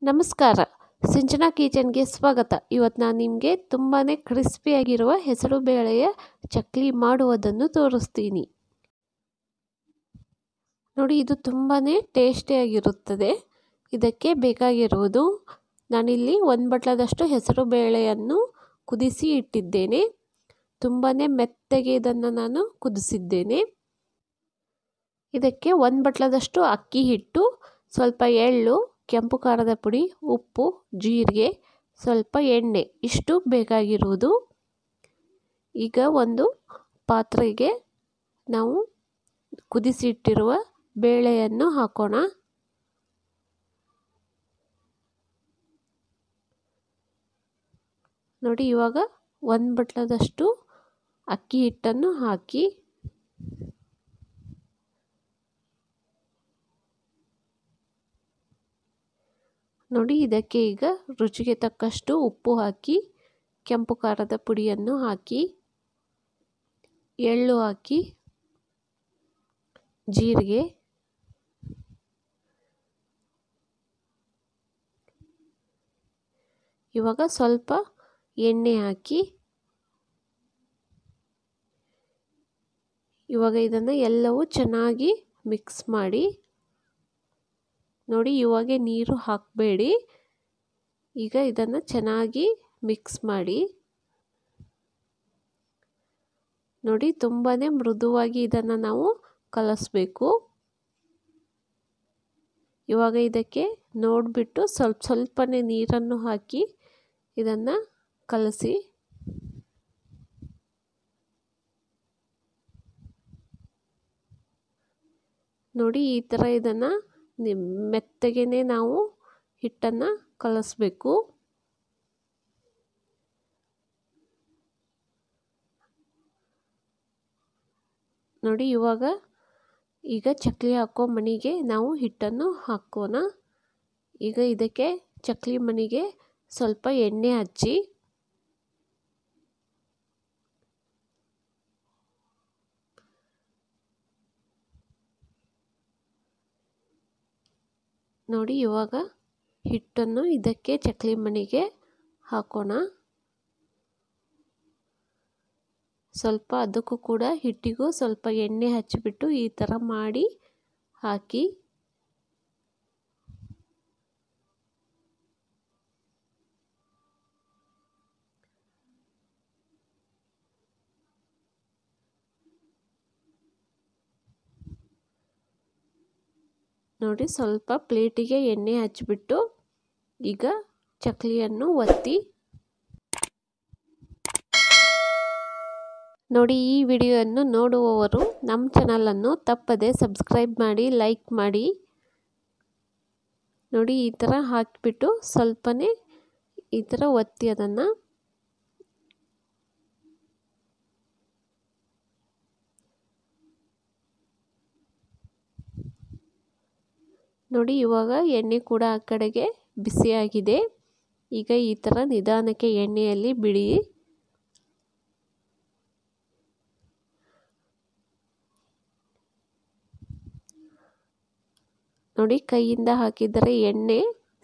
ನಮಸ್ಕಾರ, ಸಿಂಚನಾ ಕಿಚನ್ಗೆ ಸ್ವಾಗತ. ಇವತ್ತು ನಾನು ನಿಮಗೆ ತುಂಬಾ ಕ್ರಿಸ್ಪಿಯಾಗಿರುವ ಹೆಸರು ಬೇಳೆಯ ಚಕ್ಲಿ ಮಾಡುವುದನ್ನು ತೋರಿಸ್ತೀನಿ. ನೋಡಿ, ಇದು ತುಂಬಾ ಟೇಸ್ಟಿಯಾಗಿರುತ್ತದೆ. ಇದಕ್ಕೆ ಬೇಕಾಗಿರುವುದು, ನಾನಿಲ್ಲಿ 1 ಬಟ್ಲದಷ್ಟು ಹೆಸರು ಬೇಳೆಯನ್ನು ಕುದಿಸಿ ಇಟ್ಟಿದ್ದೇನೆ. ತುಂಬಾ ಮೆತ್ತಗೆ ಇದನ್ನು ನಾನು ಕುದಿಸಿದ್ದೇನೆ. ಇದಕ್ಕೆ 1 ಬಟ್ಲದಷ್ಟು ಅಕ್ಕಿ ಹಿಟ್ಟು, ಸ್ವಲ್ಪ ಎಳ್ಳು, ಕೆಂಪು ಖಾರದ ಪುಡಿ, ಉಪ್ಪು, ಜೀರಿಗೆ, ಸ್ವಲ್ಪ ಎಣ್ಣೆ, ಇಷ್ಟು ಬೇಕಾಗಿರುವುದು. ಈಗ ಒಂದು ಪಾತ್ರೆಗೆ ನಾವು ಕುದಿಸಿಟ್ಟಿರುವ ಬೇಳೆಯನ್ನು ಹಾಕೋಣ. ನೋಡಿ, ಇವಾಗ 1 ಬಟ್ಲದಷ್ಟು ಅಕ್ಕಿ ಹಿಟ್ಟನ್ನು ಹಾಕಿ ನೋಡಿ, ಇದಕ್ಕೆ ಈಗ ರುಚಿಗೆ ತಕ್ಕಷ್ಟು ಉಪ್ಪು ಹಾಕಿ, ಕೆಂಪು ಖಾರದ ಪುಡಿಯನ್ನು ಹಾಕಿ, ಎಳ್ಳು ಹಾಕಿ, ಜೀರಿಗೆ, ಇವಾಗ ಸ್ವಲ್ಪ ಎಣ್ಣೆ ಹಾಕಿ, ಇವಾಗ ಇದನ್ನು ಎಲ್ಲವೂ ಚೆನ್ನಾಗಿ ಮಿಕ್ಸ್ ಮಾಡಿ. ನೋಡಿ, ಇವಾಗ ನೀರು ಹಾಕಬೇಡಿ. ಈಗ ಇದನ್ನು ಚೆನ್ನಾಗಿ ಮಿಕ್ಸ್ ಮಾಡಿ. ನೋಡಿ, ತುಂಬಾ ಮೃದುವಾಗಿ ಇದನ್ನು ನಾವು ಕಲಸಬೇಕು. ಇವಾಗ ಇದಕ್ಕೆ ನೋಡಿಬಿಟ್ಟು ಸ್ವಲ್ಪನೇ ನೀರನ್ನು ಹಾಕಿ ಇದನ್ನು ಕಲಸಿ. ನೋಡಿ, ಈ ಥರ ಇದನ್ನು ಮೆತ್ತಗೆನೇ ನಾವು ಹಿಟ್ಟನ್ನು ಕಲಸಬೇಕು. ನೋಡಿ, ಈಗ ಚಕ್ಲಿ ಹಾಕೋ ಮಣಿಗೆ ನಾವು ಹಿಟ್ಟನ್ನು ಹಾಕೋಣ. ಈಗ ಇದಕ್ಕೆ ಚಕ್ಲಿ ಮಣಿಗೆ ಸ್ವಲ್ಪ ಎಣ್ಣೆ ಹಚ್ಚಿ, ನೋಡಿ, ಇವಾಗ ಹಿಟ್ಟನ್ನು ಇದಕ್ಕೆ ಚಕ್ಲಿ ಮಣಿಗೆ ಹಾಕೋಣ. ಸ್ವಲ್ಪ ಅದಕ್ಕೂ ಕೂಡ ಹಿಟ್ಟಿಗೂ ಸ್ವಲ್ಪ ಎಣ್ಣೆ ಹಚ್ಚಿಬಿಟ್ಟು ಈ ಥರ ಮಾಡಿ ಹಾಕಿ. ನೋಡಿ, ಸ್ವಲ್ಪ ಪ್ಲೇಟಿಗೆ ಎಣ್ಣೆ ಹಚ್ಚಿಬಿಟ್ಟು ಈಗ ಚಕ್ಲಿಯನ್ನು ಒತ್ತಿ. ನೋಡಿ, ಈ ವಿಡಿಯೋವನ್ನು ನೋಡುವವರು ನಮ್ಮ ಚಾನಲನ್ನು ತಪ್ಪದೆ ಸಬ್ಸ್ಕ್ರೈಬ್ ಮಾಡಿ, ಲೈಕ್ ಮಾಡಿ. ನೋಡಿ, ಈ ಥರ ಹಾಕಿಬಿಟ್ಟು ಸ್ವಲ್ಪನೇ ಈ ಥರ ಒತ್ತಿ ಅದನ್ನು. ನೋಡಿ, ಇವಾಗ ಎಣ್ಣೆ ಕೂಡ ಆ ಕಡೆಗೆ ಬಿಸಿಯಾಗಿದೆ. ಈಗ ಈ ಥರ ನಿಧಾನಕ್ಕೆ ಎಣ್ಣೆಯಲ್ಲಿ ಬಿಡಿ. ನೋಡಿ, ಕೈಯಿಂದ ಹಾಕಿದರೆ ಎಣ್ಣೆ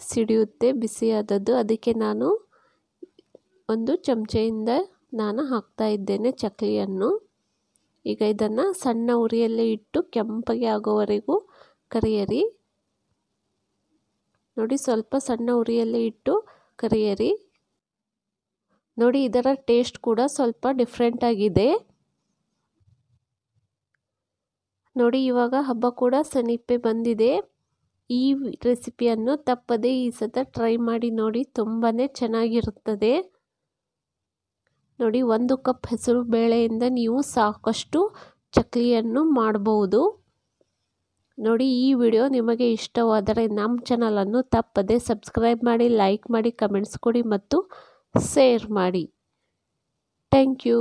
ಸಿಡಿಯುತ್ತೆ ಬಿಸಿಯಾದದ್ದು. ಅದಕ್ಕೆ ನಾನು ಒಂದು ಚಮಚೆಯಿಂದ ನಾನು ಹಾಕ್ತಾ ಇದ್ದೇನೆ ಚಕ್ಲಿಯನ್ನು. ಈಗ ಇದನ್ನು ಸಣ್ಣ ಉರಿಯಲ್ಲೇ ಇಟ್ಟು ಕೆಂಪಗೆ ಆಗೋವರೆಗೂ ಕರಿಯಿರಿ. ನೋಡಿ, ಸ್ವಲ್ಪ ಸಣ್ಣ ಉರಿಯಲ್ಲೇ ಇಟ್ಟು ಕರಿಯಿರಿ. ನೋಡಿ, ಇದರ ಟೇಸ್ಟ್ ಕೂಡ ಸ್ವಲ್ಪ ಡಿಫ್ರೆಂಟ್ ಆಗಿದೆ. ನೋಡಿ, ಇವಾಗ ಹಬ್ಬ ಕೂಡ ಸಮೀಪ ಬಂದಿದೆ. ಈ ರೆಸಿಪಿಯನ್ನು ತಪ್ಪದೆ ಈ ಸತ ಟ್ರೈ ಮಾಡಿ ನೋಡಿ, ತುಂಬಾ ಚೆನ್ನಾಗಿರುತ್ತದೆ. ನೋಡಿ, 1 ಕಪ್ ಹೆಸರು ಬೇಳೆಯಿಂದ ನೀವು ಸಾಕಷ್ಟು ಚಕ್ಲಿಯನ್ನು ಮಾಡಬಹುದು. ನೋಡಿ, ಈ ವಿಡಿಯೋ ನಿಮಗೆ ಇಷ್ಟವಾದರೆ ನಮ್ಮ ಚಾನಲನ್ನು ತಪ್ಪದೆ ಸಬ್ಸ್ಕ್ರೈಬ್ ಮಾಡಿ, ಲೈಕ್ ಮಾಡಿ, ಕಮೆಂಟ್ಸ್ ಕೊಡಿ ಮತ್ತು ಶೇರ್ ಮಾಡಿ. Thank you.